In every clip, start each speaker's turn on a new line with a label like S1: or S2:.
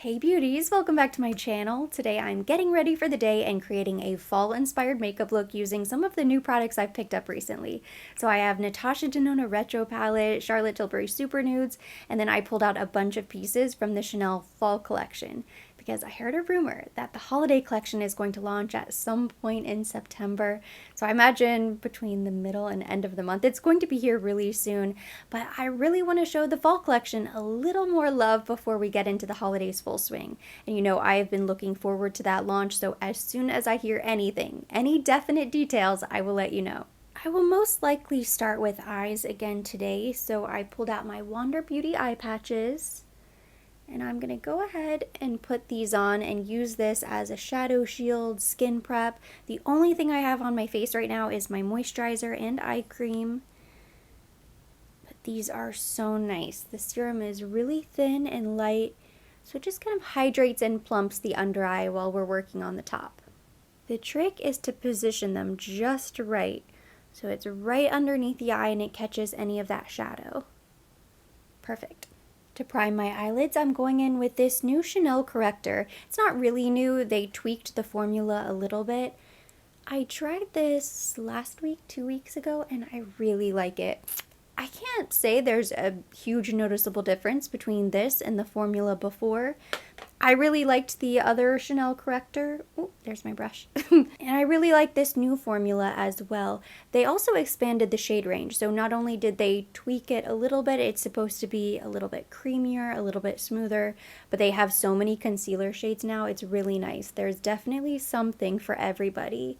S1: Hey beauties, welcome back to my channel. Today I'm getting ready for the day and creating a fall inspired makeup look using some of the new products I've picked up recently. So I have Natasha Denona Retro Palette, Charlotte Tilbury Super Nudes, and then I pulled out a bunch of pieces from the Chanel Fall Collection because I heard a rumor that the holiday collection is going to launch at some point in September. So I imagine between the middle and end of the month, it's going to be here really soon. But I really want to show the fall collection a little more love before we get into the holidays full swing. And you know, I have been looking forward to that launch, so as soon as I hear anything, any definite details, I will let you know. I will most likely start with eyes again today, so I pulled out my Wander Beauty eye patches. And I'm going to go ahead and put these on and use this as a shadow shield, skin prep. The only thing I have on my face right now is my moisturizer and eye cream. But these are so nice. The serum is really thin and light, so it just kind of hydrates and plumps the under eye while we're working on the top. The trick is to position them just right, so it's right underneath the eye and it catches any of that shadow. Perfect. To prime my eyelids, I'm going in with this new Chanel corrector. It's not really new, they tweaked the formula a little bit. I tried this last week, 2 weeks ago, and I really like it. I can't say there's a huge noticeable difference between this and the formula before. I really liked the other Chanel corrector. Oh, there's my brush. And I really like this new formula as well. They also expanded the shade range. So not only did they tweak it a little bit, it's supposed to be a little bit creamier, a little bit smoother, but they have so many concealer shades now. It's really nice. There's definitely something for everybody.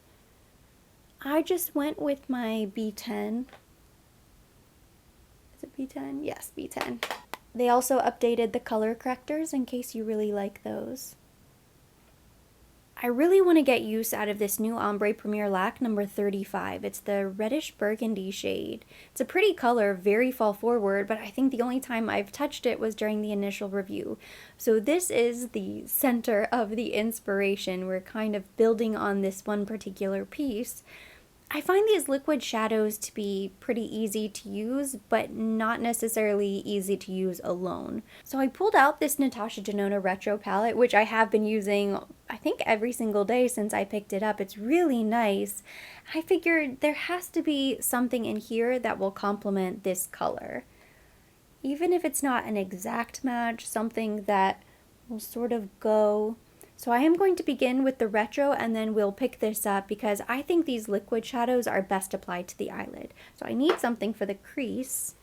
S1: I just went with my B10. Is it B10? Yes, B10. They also updated the color correctors in case you really like those. I really want to get use out of this new Ombre Premier Lac number 35. It's the reddish burgundy shade. It's a pretty color, very fall forward, but I think the only time I've touched it was during the initial review. So this is the center of the inspiration. We're kind of building on this one particular piece. I find these liquid shadows to be pretty easy to use, but not necessarily easy to use alone. So I pulled out this Natasha Denona Retro palette, which I have been using, I think, every single day since I picked it up. It's really nice. I figured there has to be something in here that will complement this color. Even if it's not an exact match, something that will sort of go. So I am going to begin with the retro and then we'll pick this up because I think these liquid shadows are best applied to the eyelid. So I need something for the crease.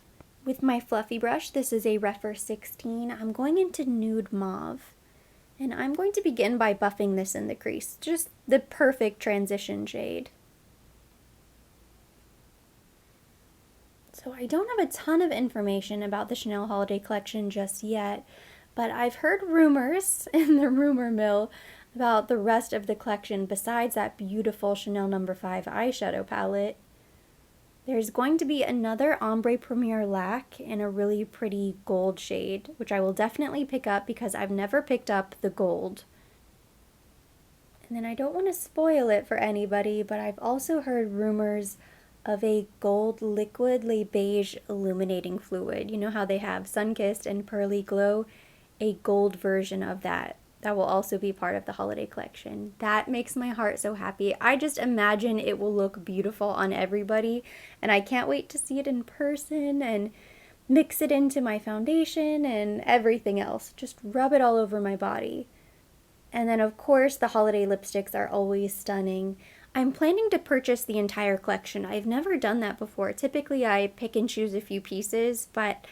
S1: With my fluffy brush, this is a Refer 16, I'm going into Nude Mauve. And I'm going to begin by buffing this in the crease. Just the perfect transition shade. So I don't have a ton of information about the Chanel Holiday Collection just yet, but I've heard rumors in the rumor mill about the rest of the collection besides that beautiful Chanel No. 5 eyeshadow palette. There's going to be another Ombre Premier Lac in a really pretty gold shade, which I will definitely pick up because I've never picked up the gold. And then I don't want to spoil it for anybody, but I've also heard rumors of a gold liquid Le Beige illuminating fluid. You know how they have Sunkissed and Pearly Glow? A gold version of that will also be part of the holiday collection. That makes my heart so happy. I just imagine it will look beautiful on everybody, and I can't wait to see it in person and mix it into my foundation and everything else. Just rub it all over my body. And then of course the holiday lipsticks are always stunning. I'm planning to purchase the entire collection. I've never done that before. Typically I pick and choose a few pieces, but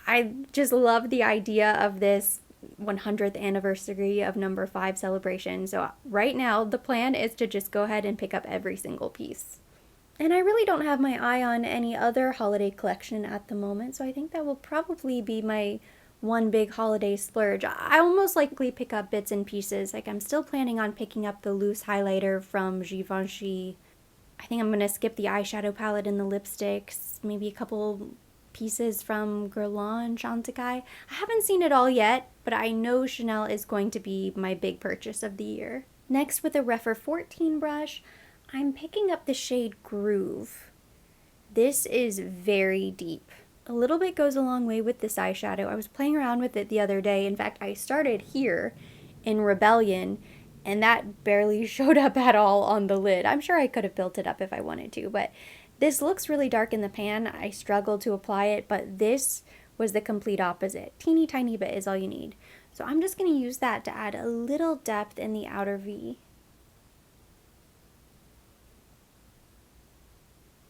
S1: I just love the idea of this 100th anniversary of No. 5 celebration. So right now, the plan is to just go ahead and pick up every single piece. And I really don't have my eye on any other holiday collection at the moment, so I think that will probably be my one big holiday splurge. I'll most likely pick up bits and pieces. Like I'm still planning on picking up the loose highlighter from Givenchy. I think I'm going to skip the eyeshadow palette and the lipsticks, maybe a couple pieces from Guerlain Chantecaille. I haven't seen it all yet, but I know Chanel is going to be my big purchase of the year. Next, with a Refer 14 brush, I'm picking up the shade Groove. This is very deep. A little bit goes a long way with this eyeshadow. I was playing around with it the other day. In fact, I started here in Rebellion, and that barely showed up at all on the lid. I'm sure I could have built it up if I wanted to, but this looks really dark in the pan. I struggled to apply it, but this was the complete opposite. Teeny tiny bit is all you need. So I'm just going to use that to add a little depth in the outer V.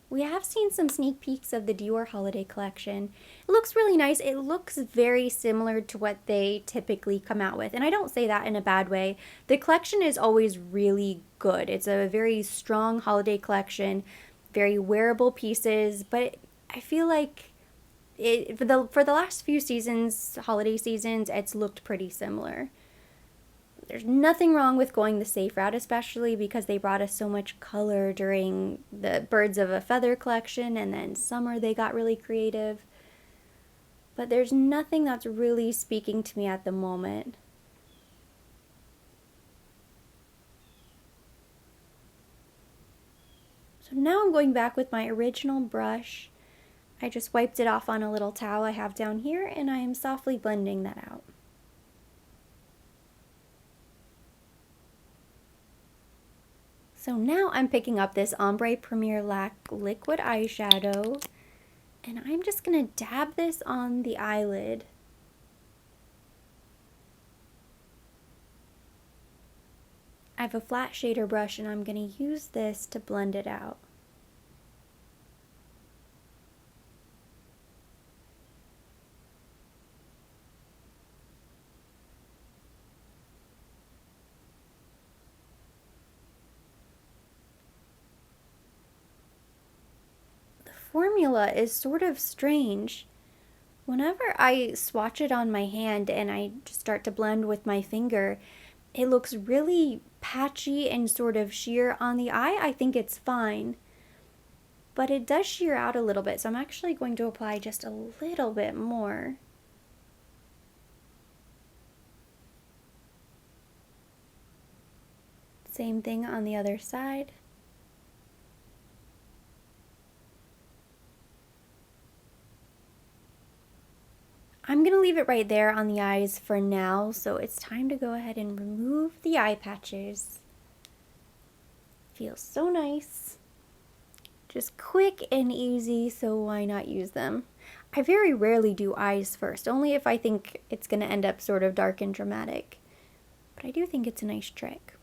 S1: We have seen some sneak peeks of the Dior holiday collection. It looks really nice. It looks very similar to what they typically come out with. And I don't say that in a bad way. The collection is always really good. It's a very strong holiday collection, very wearable pieces, but I feel like for the last few seasons, holiday seasons, it's looked pretty similar. There's nothing wrong with going the safe route, especially because they brought us so much color during the Birds of a Feather collection, and then summer they got really creative. But there's nothing that's really speaking to me at the moment. So now I'm going back with my original brush. I just wiped it off on a little towel I have down here, and I am softly blending that out. So now I'm picking up this Ombre Premier Lac liquid eyeshadow, and I'm just going to dab this on the eyelid. I have a flat shader brush, and I'm going to use this to blend it out. Formula is sort of strange. Whenever I swatch it on my hand and I just start to blend with my finger, it looks really patchy and sort of sheer. On the eye, I think it's fine, but it does sheer out a little bit, so I'm actually going to apply just a little bit more. Same thing on the other side. I'm going to leave it right there on the eyes for now, so it's time to go ahead and remove the eye patches. Feels so nice. Just quick and easy, so why not use them? I very rarely do eyes first, only if I think it's going to end up sort of dark and dramatic. But I do think it's a nice trick.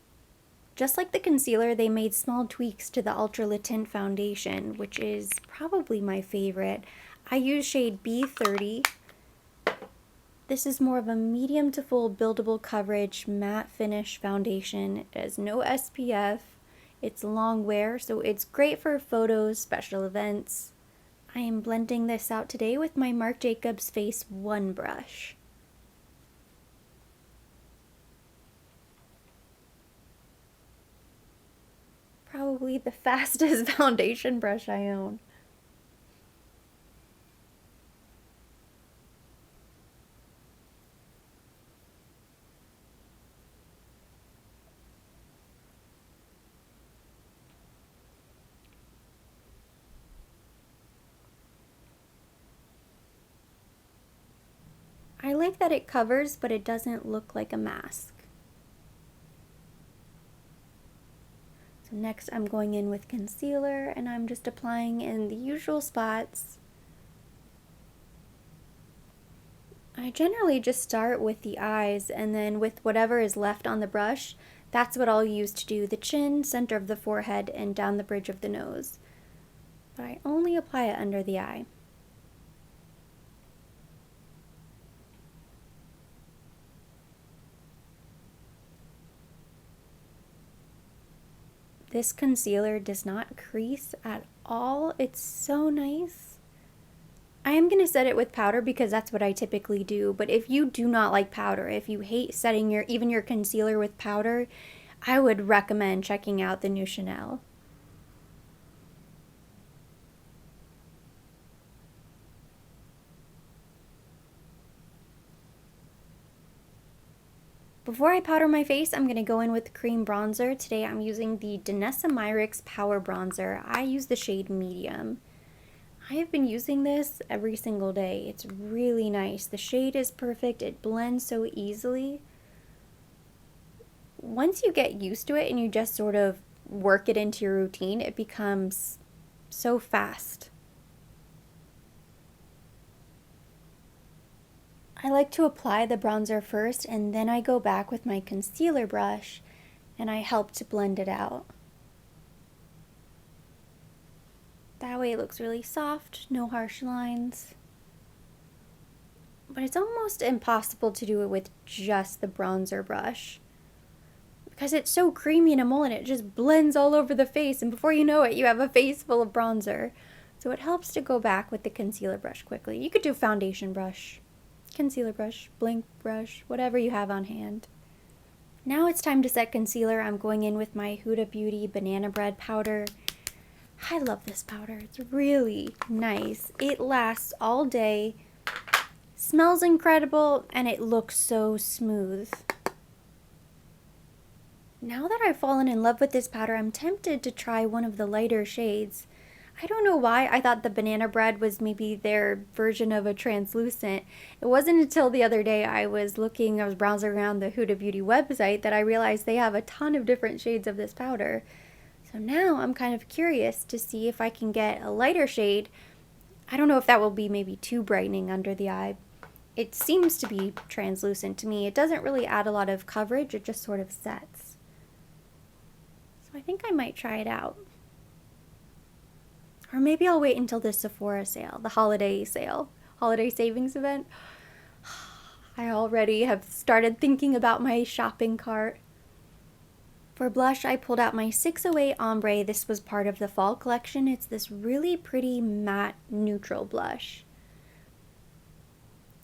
S1: Just like the concealer, they made small tweaks to the Ultra Le Tint foundation, which is probably my favorite. I use shade B30. This is more of a medium to full buildable coverage matte finish foundation. It has no SPF. It's long wear, so it's great for photos, special events. I am blending this out today with my Marc Jacobs Face 1 brush. Probably the fastest foundation brush I own. I like that it covers, but it doesn't look like a mask. So next I'm going in with concealer, and I'm just applying in the usual spots. I generally just start with the eyes, and then with whatever is left on the brush, that's what I'll use to do the chin, center of the forehead, and down the bridge of the nose. But I only apply it under the eye. This concealer does not crease at all. It's so nice. I am going to set it with powder because that's what I typically do, but if you do not like powder, if you hate setting even your concealer with powder, I would recommend checking out the new Chanel. Before I powder my face, I'm going to go in with the cream bronzer. Today I'm using the Danessa Myricks Power Bronzer. I use the shade Medium. I have been using this every single day. It's really nice. The shade is perfect. It blends so easily. Once you get used to it and you just sort of work it into your routine, it becomes so fast. I like to apply the bronzer first and then I go back with my concealer brush and I help to blend it out. That way it looks really soft, no harsh lines. But it's almost impossible to do it with just the bronzer brush, because it's so creamy and emollient, it just blends all over the face, and before you know it, you have a face full of bronzer. So it helps to go back with the concealer brush quickly. You could do foundation brush, concealer brush, blink brush, whatever you have on hand. Now it's time to set concealer. I'm going in with my Huda Beauty Banana Bread powder. I love this powder. It's really nice. It lasts all day, smells incredible, and it looks so smooth. Now that I've fallen in love with this powder, I'm tempted to try one of the lighter shades. I don't know why I thought the Banana Bread was maybe their version of a translucent. It wasn't until the other day I was browsing around the Huda Beauty website that I realized they have a ton of different shades of this powder. So now I'm kind of curious to see if I can get a lighter shade. I don't know if that will be maybe too brightening under the eye. It seems to be translucent to me. It doesn't really add a lot of coverage, it just sort of sets. So I think I might try it out. Or maybe I'll wait until the Sephora sale, the holiday sale, holiday savings event. I already have started thinking about my shopping cart. For blush, I pulled out my 608 Ombre. This was part of the fall collection. It's this really pretty matte neutral blush.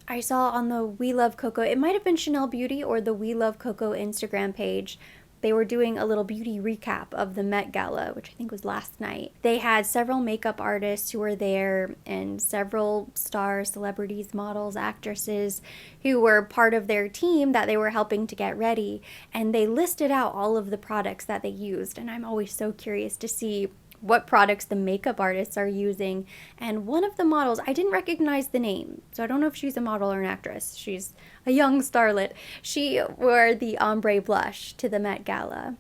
S1: I saw on the We Love Coco, it might have been Chanel Beauty or the We Love Coco Instagram page, they were doing a little beauty recap of the Met Gala, which I think was last night. They had several makeup artists who were there and several stars, celebrities, models, actresses who were part of their team that they were helping to get ready. And they listed out all of the products that they used. And I'm always so curious to see what products the makeup artists are using. And one of the models, I didn't recognize the name, so I don't know if she's a model or an actress. She's a young starlet. She wore the ombre blush to the Met Gala,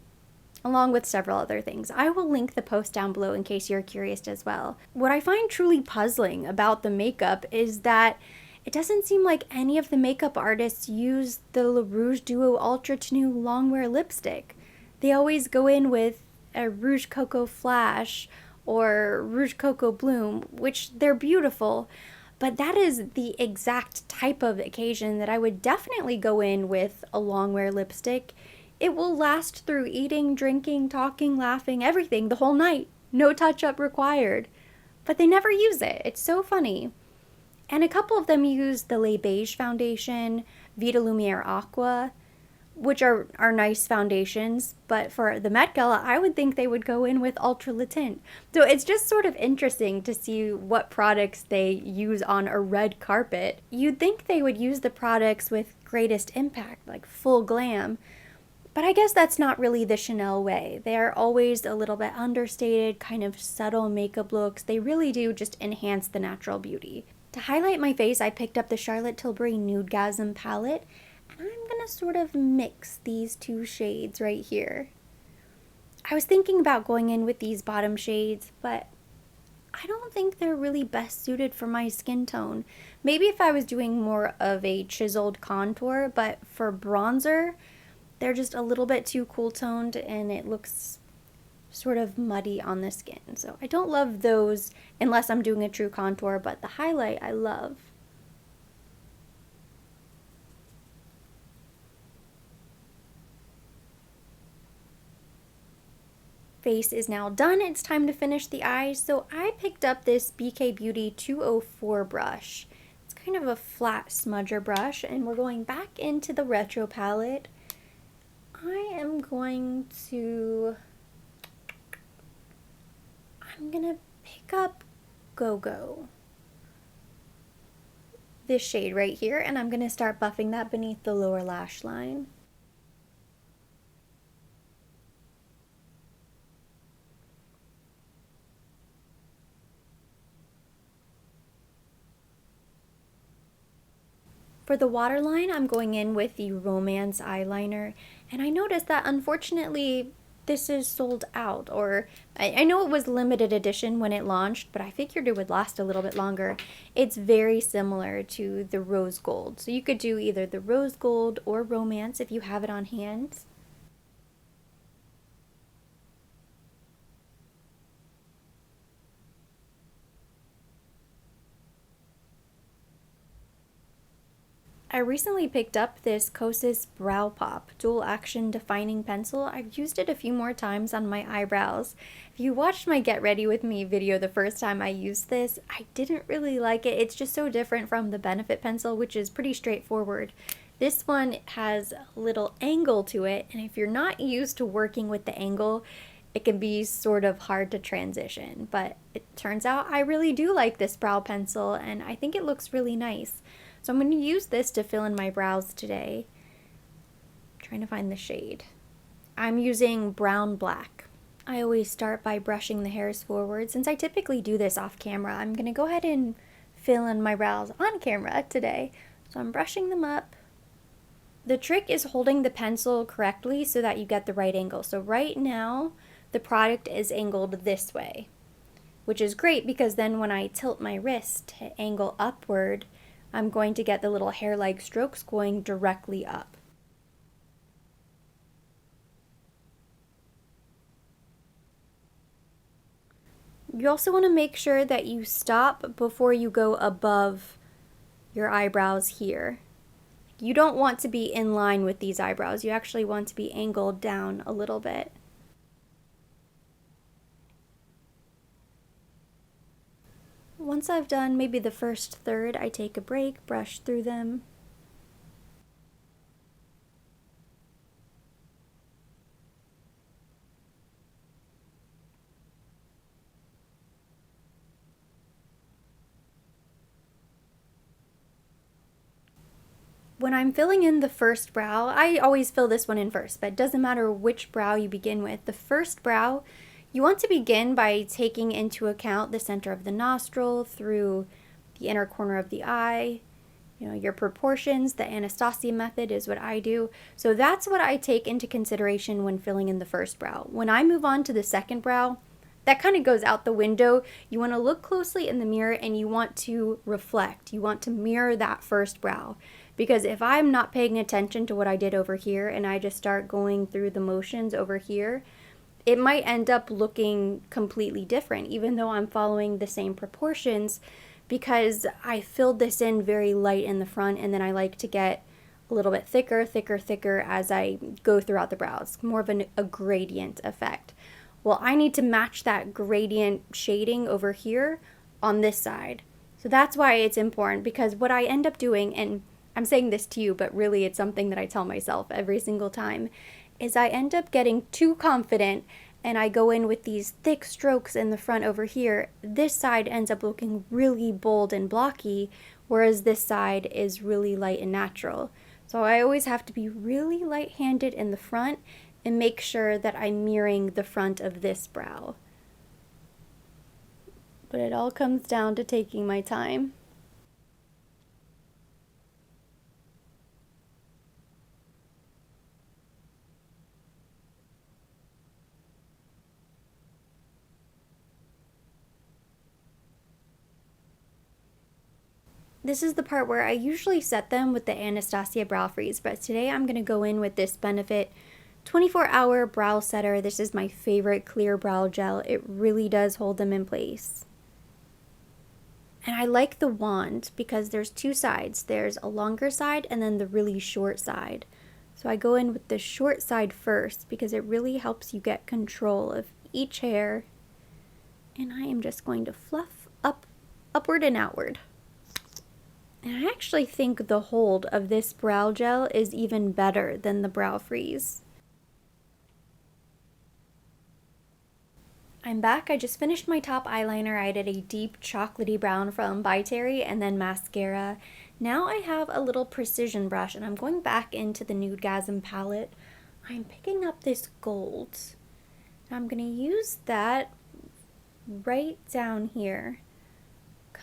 S1: along with several other things. I will link the post down below in case you're curious as well. What I find truly puzzling about the makeup is that it doesn't seem like any of the makeup artists use the Le Rouge Duo Ultra Tenue Longwear lipstick. They always go in with a Rouge Coco Flash or Rouge Coco Bloom, which they're beautiful, but that is the exact type of occasion that I would definitely go in with a longwear lipstick. It will last through eating, drinking, talking, laughing, everything the whole night. No touch-up required. But they never use it. It's so funny. And a couple of them use the Les Beige foundation, Vita Lumiere Aqua, which are nice foundations, but for the Met Gala, I would think they would go in with Ultra Le Tint. So it's just sort of interesting to see what products they use on a red carpet. You'd think they would use the products with greatest impact, like full glam, but I guess that's not really the Chanel way. They're always a little bit understated, kind of subtle makeup looks. They really do just enhance the natural beauty. To highlight my face, I picked up the Charlotte Tilbury Nudegasm palette, and I'm gonna sort of mix these two shades right here. I was thinking about going in with these bottom shades, but I don't think they're really best suited for my skin tone. Maybe if I was doing more of a chiseled contour, but for bronzer, they're just a little bit too cool toned and it looks sort of muddy on the skin. So I don't love those unless I'm doing a true contour, but the highlight I love. Face is now done. It's time to finish the eyes. So I picked up this BK Beauty 204 brush. It's kind of a flat smudger brush, and we're going back into the retro palette. I'm gonna pick up Go Go, this shade right here, and I'm gonna start buffing that beneath the lower lash line. For the waterline, I'm going in with the Romance eyeliner, and I noticed that unfortunately this is sold out, or I know it was limited edition when it launched, but I figured it would last a little bit longer. It's very similar to the Rose Gold, so you could do either the Rose Gold or Romance if you have it on hand. I recently picked up this Kosas Brow Pop Dual Action Defining Pencil. I've used it a few more times on my eyebrows. If you watched my Get Ready With Me video the first time I used this, I didn't really like it. It's just so different from the Benefit pencil, which is pretty straightforward. This one has a little angle to it, and if you're not used to working with the angle, it can be sort of hard to transition. But it turns out I really do like this brow pencil, and I think it looks really nice. So I'm going to use this to fill in my brows today. I'm trying to find the shade. I'm using brown black. I always start by brushing the hairs forward. Since I typically do this off camera, I'm going to go ahead and fill in my brows on camera today. So I'm brushing them up. The trick is holding the pencil correctly so that you get the right angle. So right now, the product is angled this way, which is great because then when I tilt my wrist to angle upward, I'm going to get the little hair-like strokes going directly up. You also want to make sure that you stop before you go above your eyebrows here. You don't want to be in line with these eyebrows. You actually want to be angled down a little bit. Once I've done maybe the first third, I take a break, brush through them. When I'm filling in the first brow, I always fill this one in first, but it doesn't matter which brow you begin with. The first brow, you want to begin by taking into account the center of the nostril through the inner corner of the eye, your proportions. The Anastasia method is what I do. So that's what I take into consideration when filling in the first brow. When I move on to the second brow, that kind of goes out the window. You want to look closely in the mirror and you want to reflect. You want to mirror that first brow. Because if I'm not paying attention to what I did over here and I just start going through the motions over here, it might end up looking completely different, even though I'm following the same proportions, because I filled this in very light in the front, and then I like to get a little bit thicker, thicker, thicker as I go throughout the brows, more of a gradient effect. Well, I need to match that gradient shading over here on this side. So that's why it's important, because what I end up doing, and I'm saying this to you, but really it's something that I tell myself every single time, is I end up getting too confident and I go in with these thick strokes in the front over here. This side ends up looking really bold and blocky, whereas this side is really light and natural. So I always have to be really light-handed in the front and make sure that I'm mirroring the front of this brow. But it all comes down to taking my time. This is the part where I usually set them with the Anastasia Brow Freeze, but today I'm going to go in with this Benefit 24-hour brow setter. This is my favorite clear brow gel. It really does hold them in place. And I like the wand because there's two sides. There's a longer side and then the really short side. So I go in with the short side first because it really helps you get control of each hair. And I am just going to fluff upward and outward. And I actually think the hold of this brow gel is even better than the brow freeze. I'm back. I just finished my top eyeliner. I did a deep chocolatey brown from By Terry and then mascara. Now I have a little precision brush and I'm going back into the Nudegasm palette. I'm picking up this gold. I'm going to use that right down here.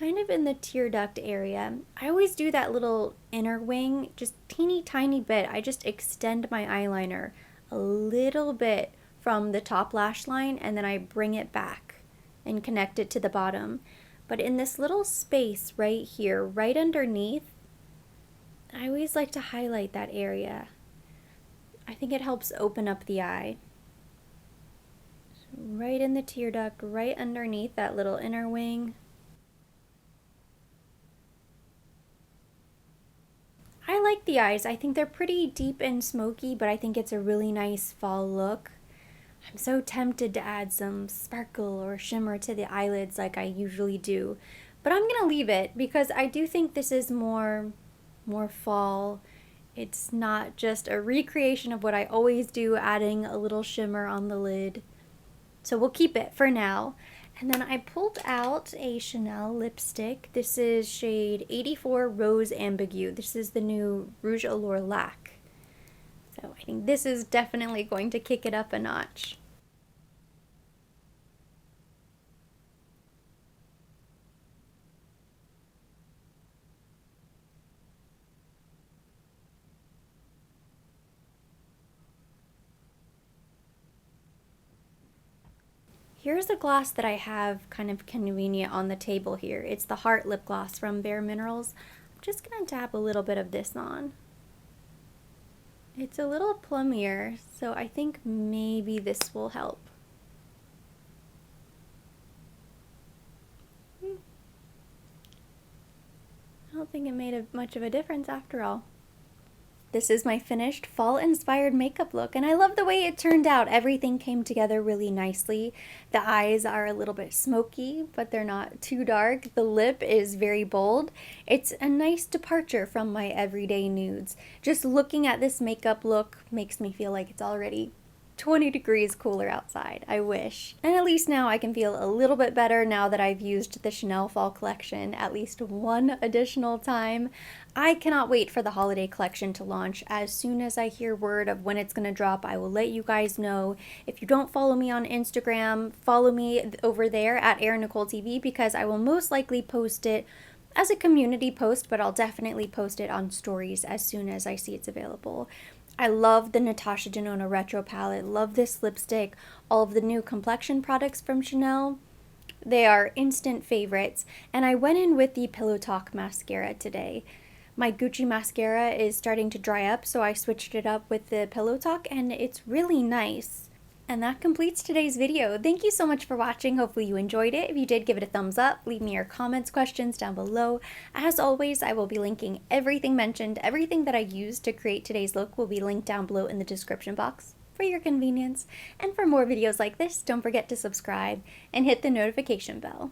S1: kind of in the tear duct area. I always do that little inner wing, just teeny tiny bit. I just extend my eyeliner a little bit from the top lash line and then I bring it back and connect it to the bottom. But in this little space right here, right underneath, I always like to highlight that area. I think it helps open up the eye. Right in the tear duct, right underneath that little inner wing. I like the eyes. I think they're pretty deep and smoky, but I think it's a really nice fall look. I'm so tempted to add some sparkle or shimmer to the eyelids like I usually do, but I'm gonna leave it because I do think this is more fall. It's not just a recreation of what I always do, adding a little shimmer on the lid. So we'll keep it for now. And then I pulled out a Chanel lipstick. This is shade 84 Rose Ambigu. This is the new Rouge Allure Lac. So I think this is definitely going to kick it up a notch. Here's a gloss that I have kind of convenient on the table here. It's the Heart Lip Gloss from Bare Minerals. I'm just gonna dab a little bit of this on. It's a little plummier, so I think maybe this will help. I don't think it made much of a difference after all. This is my finished fall-inspired makeup look, and I love the way it turned out. Everything came together really nicely. The eyes are a little bit smoky, but they're not too dark. The lip is very bold. It's a nice departure from my everyday nudes. Just looking at this makeup look makes me feel like it's already 20 degrees cooler outside. I wish. And at least now I can feel a little bit better now that I've used the Chanel fall collection at least one additional time. I cannot wait for the holiday collection to launch. As soon as I hear word of when it's going to drop, I will let you guys know. If you don't follow me on Instagram, follow me over there at Erin Nicole TV because I will most likely post it as a community post, but I'll definitely post it on stories as soon as I see it's available. I love the Natasha Denona Retro palette, love this lipstick, all of the new complexion products from Chanel. They are instant favorites, and I went in with the Pillow Talk mascara today. My Gucci mascara is starting to dry up, so I switched it up with the Pillow Talk, and it's really nice. And that completes today's video. Thank you so much for watching. Hopefully you enjoyed it. If you did, give it a thumbs up. Leave me your comments, questions down below. As always, I will be linking everything mentioned. Everything that I used to create today's look will be linked down below in the description box for your convenience. And for more videos like this, don't forget to subscribe and hit the notification bell.